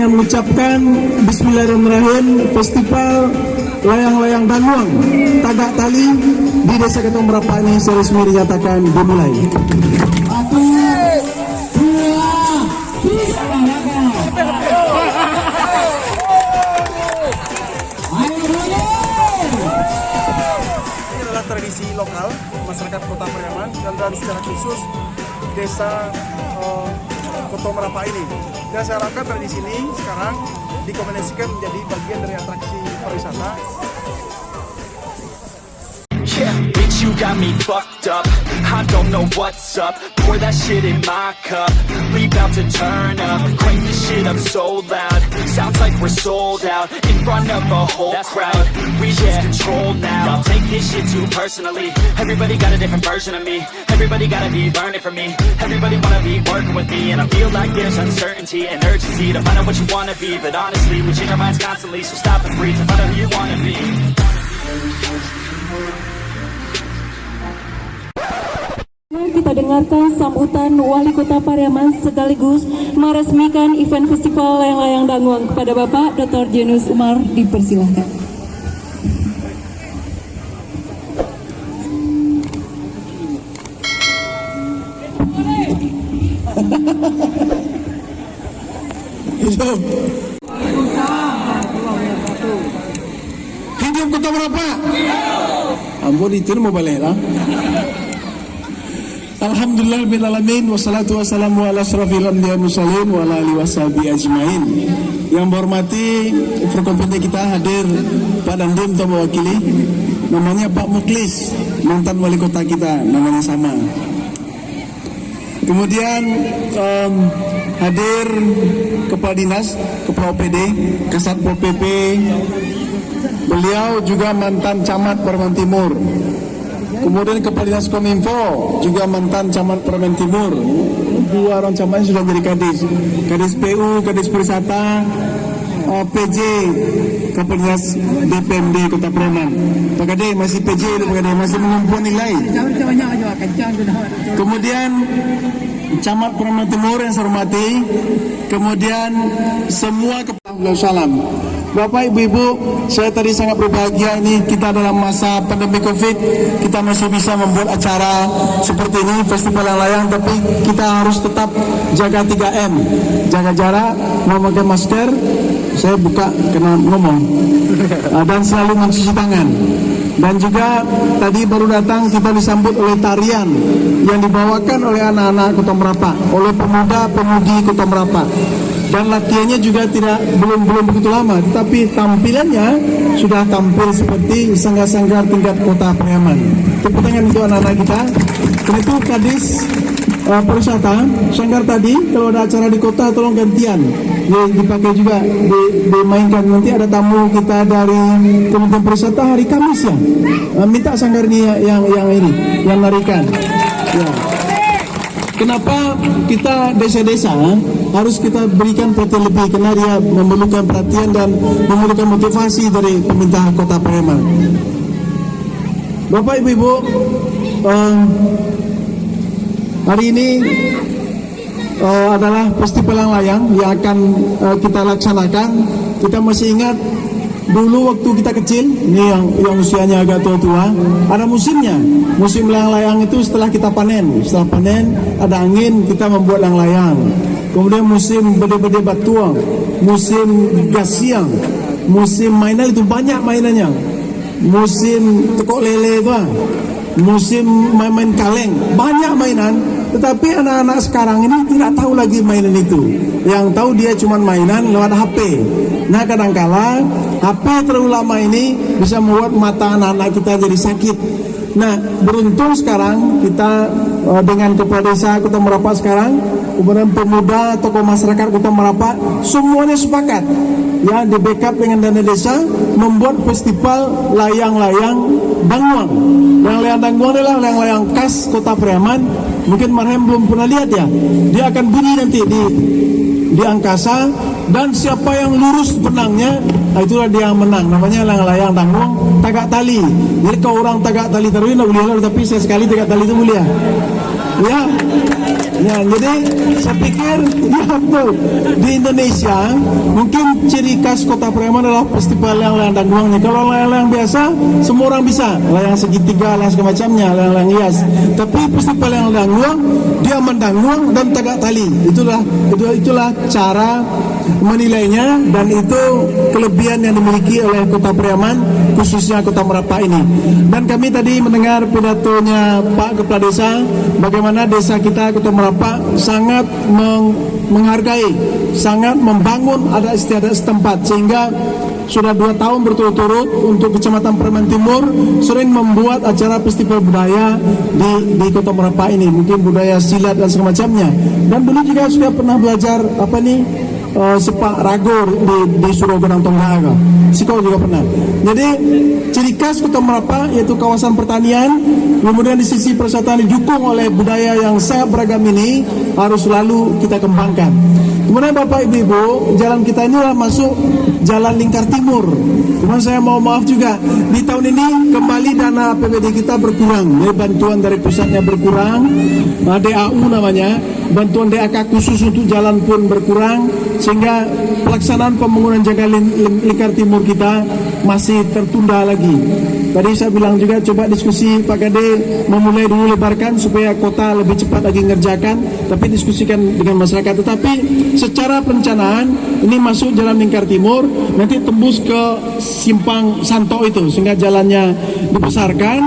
dengan mengucapkan Bismillahirrahmanirrahim, Festival Layang-Layang Danguang Tagak Tali di Desa Ketong Merapa ini resmi dinyatakan dimulai. Tradisi lokal masyarakat Kota Pariaman dan secara khusus Desa Ketong Merapa ini. Dan saya harapkan tradisi ini sekarang dikombinasikan menjadi bagian dari atraksi pariwisata. Yeah, bitch, you got me fucked up. I don't know what's up. Pour that shit in my cup. We about to turn up. Crank this shit up so loud. Sounds like we're sold out in front of a whole crowd. We lose control now. Y'all take this shit too personally. Everybody got a different version of me. Everybody gotta be learning from me. Everybody wanna be working with me, and I feel like there's uncertainty and urgency to find out what you wanna be. But honestly, we change our minds constantly, so stop and breathe and find out who you wanna be. Kita dengarkan sambutan Wali Kota Pariaman sekaligus meresmikan event Festival Layang-Layang Danguang kepada Bapak Dr. Jenus Umar, dipersilahkan. Hidup. Hidup Kota Merapa. Ampun itu mau balik lah. Alhamdulillahirrahmanirrahim. Wassalatu wassalamu ala asrafil anbiya mursalin wa ala alihi washabihi ajmain. Yang berhormati Forkompinda kita hadir Pak Dandim atau mewakili, namanya Pak Muklis, mantan wali kota kita, namanya sama. Kemudian hadir Kepala Dinas, Kepala OPD, Kasat Pol PP. Beliau juga mantan camat Pariaman Timur. Kemudian Kepala Dinas Kominfo juga mantan camat Pariaman Timur. Dua orang camatnya sudah jadi kadis, kadis PU, kadis Pariwisata, PJ, Kepala Dinas DPMD Kota Pariaman. Pak Kade masih PJ, Pak Kade masih mengumpulkan nilai. Kemudian camat Pariaman Timur yang saya hormati, kemudian semua kepala salam. Bapak Ibu-Ibu, saya tadi sangat berbahagia ini kita dalam masa pandemi Covid, kita masih bisa membuat acara seperti ini, festival layang, tapi kita harus tetap jaga 3M, jaga jarak, memakai masker, saya buka kena ngomong, dan selalu mencuci tangan. Dan juga tadi baru datang kita disambut oleh tarian yang dibawakan oleh anak-anak Kota Merapa, oleh pemuda-pemudi Kota Merapa. Dan latihannya juga belum begitu lama, tapi tampilannya sudah tampil seperti sanggar-sanggar tingkat Kota Pariaman. Tepuk tangan untuk anak-anak kita. Dan itu Kadis Pariwisata, sanggar tadi kalau ada acara di kota tolong gantian, dipakai juga, dimainkan. Nanti ada tamu kita dari Kementerian Pariwisata hari Kamis ya, minta sanggar ini yang ini, yang narikan. Ya. Kenapa kita desa-desa harus kita berikan perhatian lebih, karena dia memerlukan perhatian dan memerlukan motivasi dari pemerintah Kota Pariaman. Bapak Ibu-Ibu, hari ini adalah festival layang yang akan kita laksanakan. Kita masih ingat dulu waktu kita kecil, ini yang usianya agak tua-tua, ada musimnya. Musim layang-layang itu setelah kita panen. Setelah panen, ada angin, kita membuat layang-layang. Kemudian musim bede-bede batuang, musim gasiang, musim mainan itu banyak mainannya. Musim tekok lele itu, musim main-main kaleng, banyak mainan. Tetapi anak-anak sekarang ini tidak tahu lagi mainan itu. Yang tahu dia cuma mainan lewat HP. Nah kadangkala HP terlalu lama ini bisa membuat mata anak-anak kita jadi sakit. Nah beruntung sekarang kita dengan Kepala Desa Kota Merapa sekarang, kemudian pemuda, tokoh masyarakat Kota Merapa, semuanya sepakat ya di backup dengan dana desa membuat festival layang-layang Danguang. Layang-layang Danguang adalah layang-layang khas Kota Pariaman. Mungkin Marhem belum pernah lihat ya. Dia akan bunyi nanti di angkasa, dan siapa yang lurus benangnya, itulah dia yang menang. Namanya layang-layang Danguang Tagak Tali. Jadi kalau orang tagak tali terus tidak boleh, tapi saya sekali tagak tali itu mulia. Ya. Ya, jadi saya pikir ya betul. Di Indonesia mungkin ciri khas Kota Pariaman adalah festival layang-layang dan guangnya. Kalau layang-layang biasa semua orang bisa, layang segitiga, layang segala macamnya, layang-layang hias. Tapi festival layang-layang guang dia mendanguang dan tegak tali. Itulah cara menilainya, dan itu kelebihan yang dimiliki oleh Kota Pariaman, khususnya Kota Merapak ini. Dan kami tadi mendengar pidatonya Pak Kepala Desa, bagaimana desa kita Kota Merapak sangat menghargai, sangat membangun adat istiadat setempat, sehingga sudah 2 tahun berturut-turut untuk Kecamatan Pariaman Timur sering membuat acara festival budaya di Kota Merapak ini, mungkin budaya silat dan semacamnya. Dan dulu juga sudah pernah belajar sepak rago di Surau Gunung Tonggaga. Sikau juga pernah. Jadi ciri khas Kota Merapak yaitu kawasan pertanian, kemudian di sisi perwisata didukung oleh budaya yang sangat beragam ini harus selalu kita kembangkan. Kemudian Bapak Ibu, jalan kita inilah masuk jalan lingkar timur. Kemudian saya mau maaf juga, di tahun ini kembali dana APBD kita berkurang. Jadi bantuan dari pusatnya berkurang, DAU namanya, bantuan DAK khusus untuk jalan pun berkurang, sehingga pelaksanaan pembangunan jalan lingkar timur kita masih tertunda lagi. Tadi saya bilang juga coba diskusi Pak Kade memulai dulu lebarkan supaya kota lebih cepat lagi ngerjakan, tapi diskusikan dengan masyarakat. Tetapi secara perencanaan ini masuk jalan lingkar timur, nanti tembus ke simpang Santo itu, sehingga jalannya dibesarkan,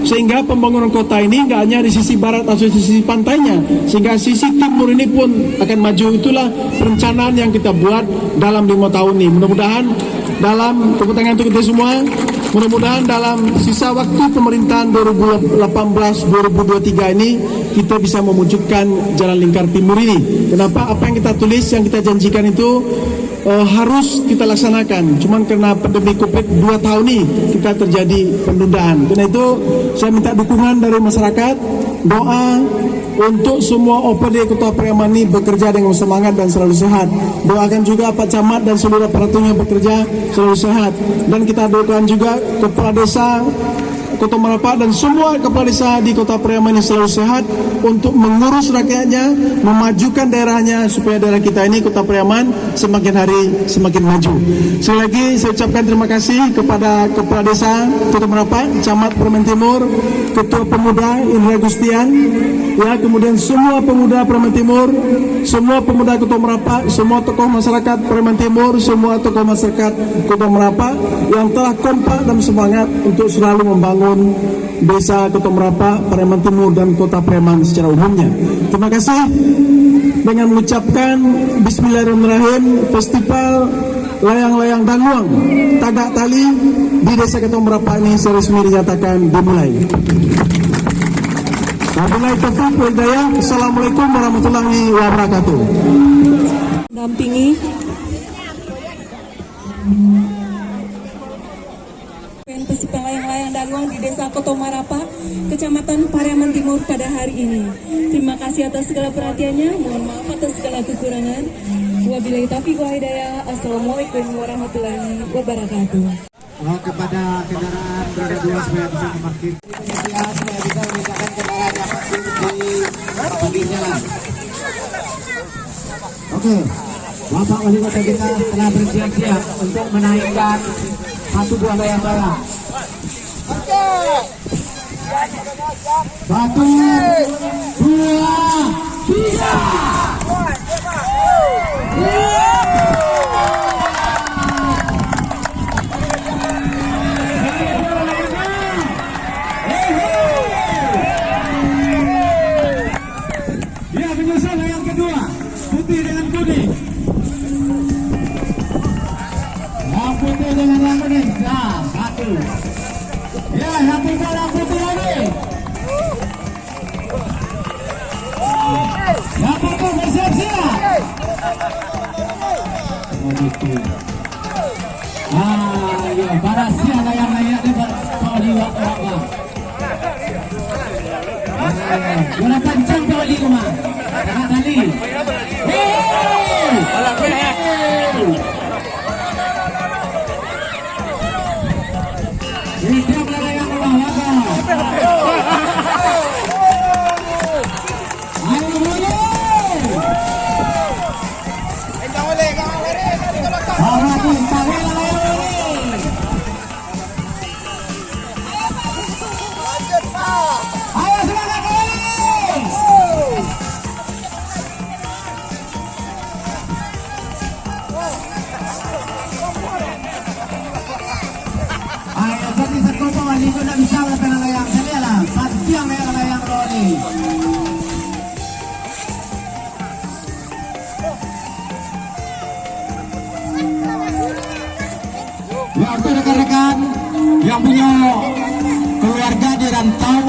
sehingga pembangunan kota ini nggak hanya di sisi barat atau sisi pantainya, sehingga sisi timur ini pun akan maju. Itulah perencanaan yang kita buat dalam 5 tahun ini. Mudah-mudahan dalam tepuk tangan untuk kita semua, mudah-mudahan dalam sisa waktu pemerintahan 2018-2023 ini kita bisa mewujudkan jalan lingkar timur ini. Kenapa? Apa yang kita tulis, yang kita janjikan itu harus kita laksanakan. Cuman karena pandemi COVID 2 tahun ini kita terjadi penundaan. Karena itu saya minta dukungan dari masyarakat, doa untuk semua OPD Kota Pariaman ini bekerja dengan semangat dan selalu sehat. Doakan juga Pak Camat dan seluruh aparaturnya bekerja selalu sehat. Dan kita doakan juga Kepala Desa Kota Merapak dan semua kepala desa di Kota Pariaman ini selalu sehat untuk mengurus rakyatnya, memajukan daerahnya supaya daerah kita ini Kota Pariaman semakin hari semakin maju. Sekali lagi saya ucapkan terima kasih kepada Kepala Desa Kota Merapak, Camat Pariaman Timur, Ketua Pemuda Indra Gustian, ya, kemudian semua pemuda Pariaman Timur, semua pemuda Kota Merapak, semua tokoh masyarakat Pariaman Timur, semua tokoh masyarakat Kota Merapak yang telah kompak dan semangat untuk selalu membangun desa Kota Merapak, Pariaman Timur dan Kota Pariaman secara umumnya. Terima kasih. Dengan mengucapkan Bismillahirrahmanirrahim, Festival Layang-Layang Danguang Tagak Tali di Desa Kota Merapak ini resmi dinyatakan dimulai. Wabillahi taufiq wal hidayah. Assalamualaikum warahmatullahi wabarakatuh. Dampingi Festival Layang-Layang Danguang di Desa Kota Merapak, Kecamatan Pariaman Timur pada hari ini. Terima kasih atas segala perhatiannya. Mohon maaf atas segala kekurangan. Wabillahi taufiq wal hidayah. Assalamualaikum warahmatullahi wabarakatuh. Kepada kendaraan roda 2 supaya bisa memarkir. Supaya bisa meningkatkan kendaraan yang masih di pinggir jalan. Oke, Bapak Wali Kota kita telah bersiap-siap untuk menaikkan 1 buah layang-layang. Satu, dua, tiga. Ya, menyusul layang kedua, putih dengan kuning. Yang putih dengan yang kuning. Nah, 1. Ya, yang tiga yang putih lagi. Yang putih bersiap-siap. Ayo, para siap layang-layang di bawah liwat apa? Bola pancang bawah di rumah. Jangan tali. Siap layang ke bawah. Ayo, Ayo, jadi satu pawali itu tidak bisa oleh layang. Saya lah, pasti yang layang Roni. Ya, untuk rekan-rekan yang punya keluarga di rantau,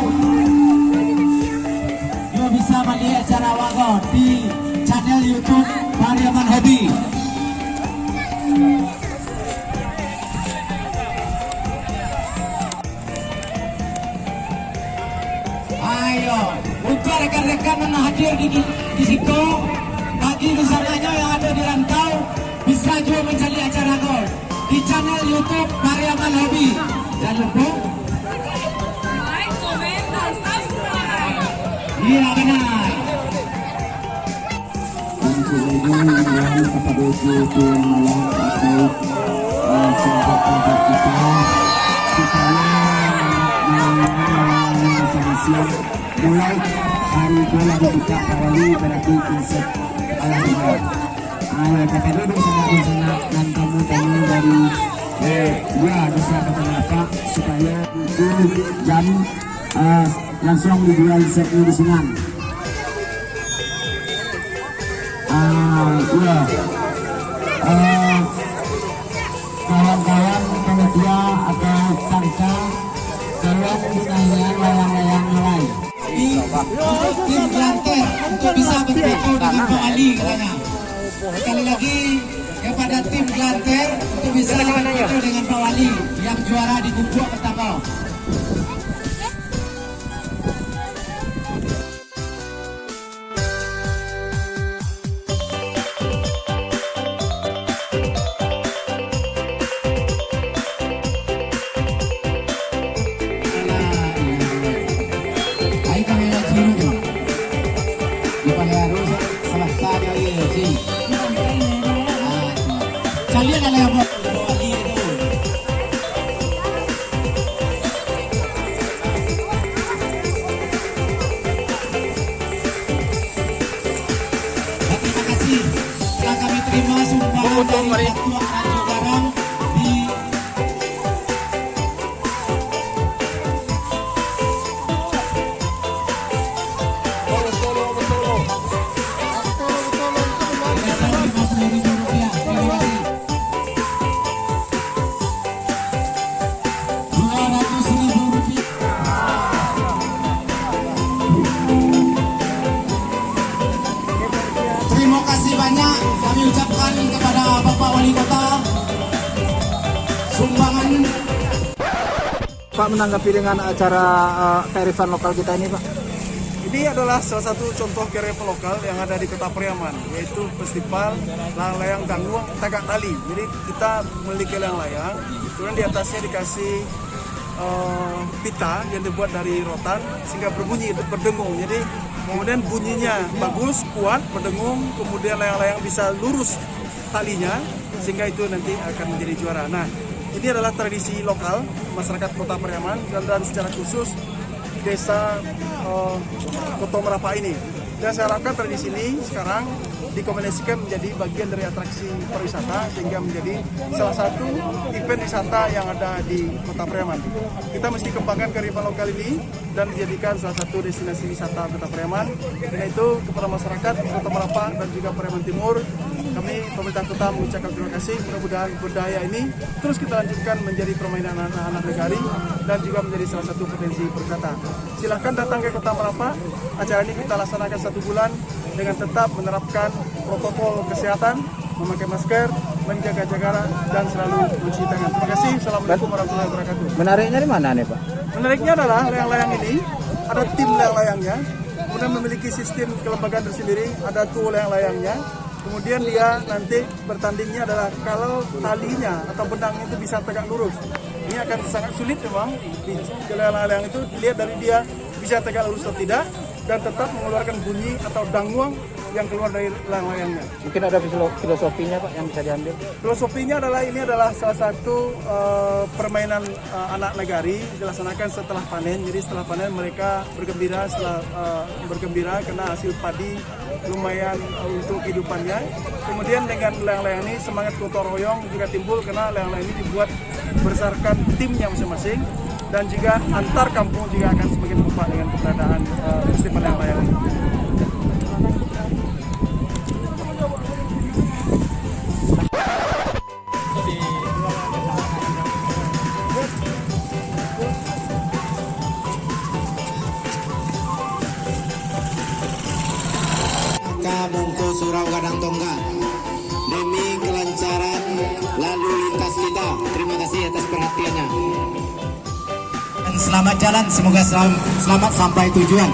juga bisa melihat acara Wago di channel YouTube Pariaman Hobi. Ayo, untuk rekan-rekan yang hadir di situ, bagi misalnya yang ada di rantau, bisa juga mencari acara Wago di channel YouTube Pariaman Hobi. Jangan lupa Like, comment, dan subscribe. iya benar. Kepada itu malam atau sahabat-sahabat kita supaya masing-masing mulai hari bola dibuka kembali berarti insert alam. Ayo kita duduk sana dan tamu-tamu dari ya bisa apa supaya itu jam langsung dijual setnya di sini. Ya, kawan-kawan panitia atau tangka tolong dinyanyian layang-layang mulai. Tim Glanter untuk bisa berfoto dengan Pak Ali katanya. Sekali lagi kepada tim Glanter untuk bisa berfoto dengan Pak Wali yang juara di Kumpul Ketapau. Kalian adalah yang buat Wali itu. Terima kasih telah kami terima sumbangan dari Ketua Rancu Garang di Terima kasih banyak kami ucapkan kepada Bapak Wali Kota sumbangan. Pak, menanggapi dengan acara kearifan lokal kita ini, Pak? Ini adalah salah satu contoh kearifan lokal yang ada di Kota Pariaman, yaitu festival layang Danguang Tagak Tali. Jadi kita memiliki layang-layang, kemudian di atasnya dikasih pita yang dibuat dari rotan sehingga berbunyi, berdengung. Jadi kemudian bunyinya bagus, kuat, berdengung, kemudian layang-layang bisa lurus talinya sehingga itu nanti akan menjadi juara. Nah, ini adalah tradisi lokal masyarakat Kota Pariaman dan secara khusus desa Koto Merapa ini. Dan saya harapkan tradisi ini sekarang dikombinasikan menjadi bagian dari atraksi pariwisata sehingga menjadi salah satu event wisata yang ada di Kota Pariaman. Kita mesti kembangkan kearifan lokal ini dan dijadikan salah satu destinasi wisata Kota Pariaman. Dan itu kepada masyarakat Kota Merapa dan juga Pariaman Timur, kami pemerintah kota mengucapkan terima kasih. Mudah-mudahan budaya ini terus kita lanjutkan menjadi permainan anak-anak negari dan juga menjadi salah satu potensi pariwisata. Silahkan datang ke Kota Merapa. Acara ini kita laksanakan 1 bulan dengan tetap menerapkan protokol kesehatan, memakai masker, menjaga jarak dan selalu mencuci tangan. Terima kasih. Assalamualaikum warahmatullahi wabarakatuh. Menariknya di mana nih, Pak? Menariknya adalah layang-layang ini ada tim layang-layangnya, kemudian memiliki sistem kelembagaan tersendiri, ada tool layang-layangnya. Kemudian dia nanti bertandingnya adalah kalau talinya atau benangnya itu bisa tegak lurus. Ini akan sangat sulit memang di layang-layang itu dilihat dari dia bisa tegak lurus atau tidak dan tetap mengeluarkan bunyi atau danguang yang keluar dari layang-layangnya. Mungkin ada filosofinya Pak yang bisa diambil. Filosofinya adalah ini adalah salah satu permainan anak negari dilaksanakan setelah panen. Jadi setelah panen mereka bergembira bergembira karena hasil padi lumayan untuk kehidupannya. Kemudian dengan layang-layang ini semangat gotong royong juga timbul karena layang-layang ini dibuat berdasarkan timnya masing-masing dan juga antar kampung juga akan semakin kompak dengan keberadaan festival layang-layang ini. Bungku Surau Gadang Tongga demi kelancaran lalu lintas kita. Terima kasih atas perhatiannya. Dan selamat jalan, semoga selamat sampai tujuan.